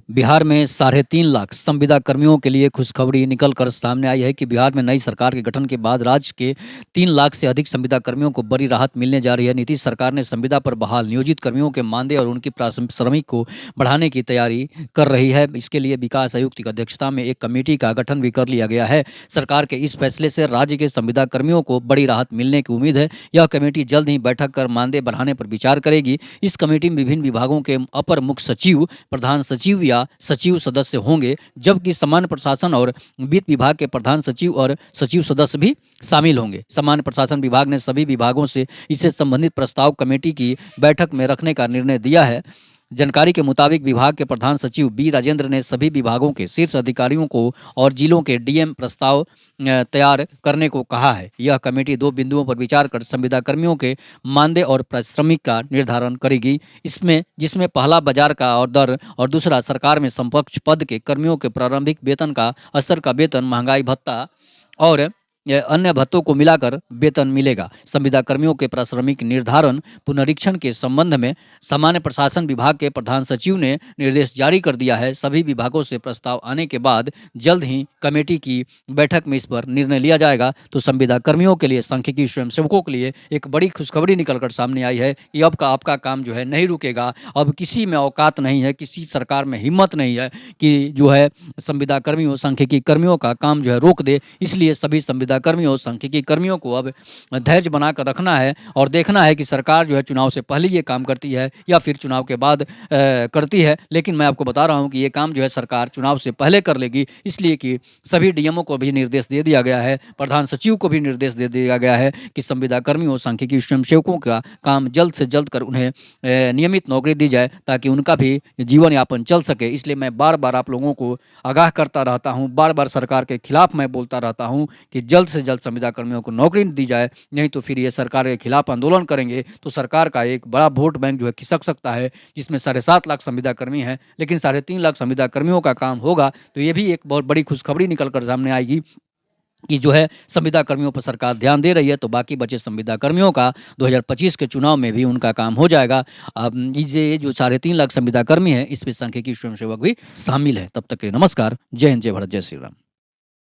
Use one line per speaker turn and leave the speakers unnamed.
बिहार में 3.5 लाख संविदा कर्मियों के लिए खुशखबरी निकल कर सामने आई है कि बिहार में नई सरकार के गठन के बाद राज्य के 3 लाख से अधिक संविदा कर्मियों को बड़ी राहत मिलने जा रही है। नीतीश सरकार ने संविदा पर बहाल नियोजित कर्मियों के मानदेय और उनकी पारिश्रमिक को बढ़ाने की तैयारी कर रही है। इसके लिए विकास आयुक्त की अध्यक्षता में एक कमेटी का गठन भी कर लिया गया है। सरकार के इस फैसले से राज्य के संविदा कर्मियों को बड़ी राहत मिलने की उम्मीद है। यह कमेटी जल्द ही बैठक कर मानदेय बढ़ाने पर विचार करेगी। इस कमेटी में विभिन्न विभागों के अपर मुख्य सचिव, प्रधान सचिव या सचिव सदस्य होंगे, जबकि सामान्य प्रशासन और वित्त विभाग के प्रधान सचिव और सचिव सदस्य भी शामिल होंगे। सामान्य प्रशासन विभाग ने सभी विभागों से इससे संबंधित प्रस्ताव कमेटी की बैठक में रखने का निर्णय दिया है। जानकारी के मुताबिक विभाग के प्रधान सचिव बी राजेंद्र ने सभी विभागों के शीर्ष अधिकारियों को और जिलों के डीएम प्रस्ताव तैयार करने को कहा है। यह कमेटी 2 बिंदुओं पर विचार कर संविदा कर्मियों के मानदेय और पारिश्रमिक का निर्धारण करेगी। जिसमें पहला बाजार का और दर और दूसरा सरकार में समकक्ष पद के कर्मियों के प्रारंभिक वेतन का स्तर का वेतन, महंगाई भत्ता और अन्य भत्तों को मिलाकर वेतन मिलेगा। संविदा कर्मियों के पारिश्रमिक निर्धारण पुनरीक्षण के संबंध में सामान्य प्रशासन विभाग के प्रधान सचिव ने निर्देश जारी कर दिया है। सभी विभागों से प्रस्ताव आने के बाद जल्द ही कमेटी की बैठक में इस पर निर्णय लिया जाएगा। तो संविदा कर्मियों के लिए, सांख्यिकी स्वयंसेवकों के लिए एक बड़ी खुशखबरी निकलकर सामने आई है कि अब का आपका काम जो है नहीं रुकेगा। अब किसी में औकात नहीं है, किसी सरकार में हिम्मत नहीं है कि जो है संविदा कर्मियों, सांख्यिकी कर्मियों का काम जो है रोक दे। इसलिए सभी संविदा कर्मियों, सांख्यिकी कर्मियों को अब धैर्य बनाकर रखना है और देखना है कि सरकार जो है चुनाव से पहले ये काम करती है या फिर चुनाव के बाद करती है। लेकिन मैं आपको बता रहा हूं कि ये काम जो है सरकार चुनाव से पहले कर लेगी, इसलिए कि सभी डीएमओ को भी निर्देश दे दिया गया है, प्रधान सचिव को भी निर्देश दे दिया गया है कि संविदा कर्मियों, सांख्यिकी स्वयंसेवकों का काम जल्द से जल्द कर उन्हें नियमित नौकरी दी जाए ताकि उनका भी जीवन यापन चल सके। इसलिए मैं बार बार आप लोगों को आगाह करता रहता हूँ, बार बार सरकार के खिलाफ मैं बोलता रहता हूँ कि जल्द से जल्द संविदा कर्मियों को नौकरी दी जाए, नहीं तो फिर ये सरकार के खिलाफ आंदोलन करेंगे तो सरकार का एक बड़ा वोट बैंक जो है खिसक सकता है, जिसमें 7.5 लाख संविदा कर्मी हैं। लेकिन 3.5 लाख संविदा कर्मियों का काम होगा तो ये भी एक बहुत बड़ी खुशखबरी निकल कर सामने आएगी कि जो है संविदा कर्मियों पर सरकार ध्यान दे रही है। तो बाकी बचे संविदा कर्मियों का 2025 के चुनाव में भी उनका काम हो जाएगा। अब ये जो 3.5 लाख संविदा कर्मी है, इसमें सांख्यिकी स्वयंसेवक भी शामिल है। तब तक के लिए नमस्कार। जय हिंद, जय भारत, जय श्री राम।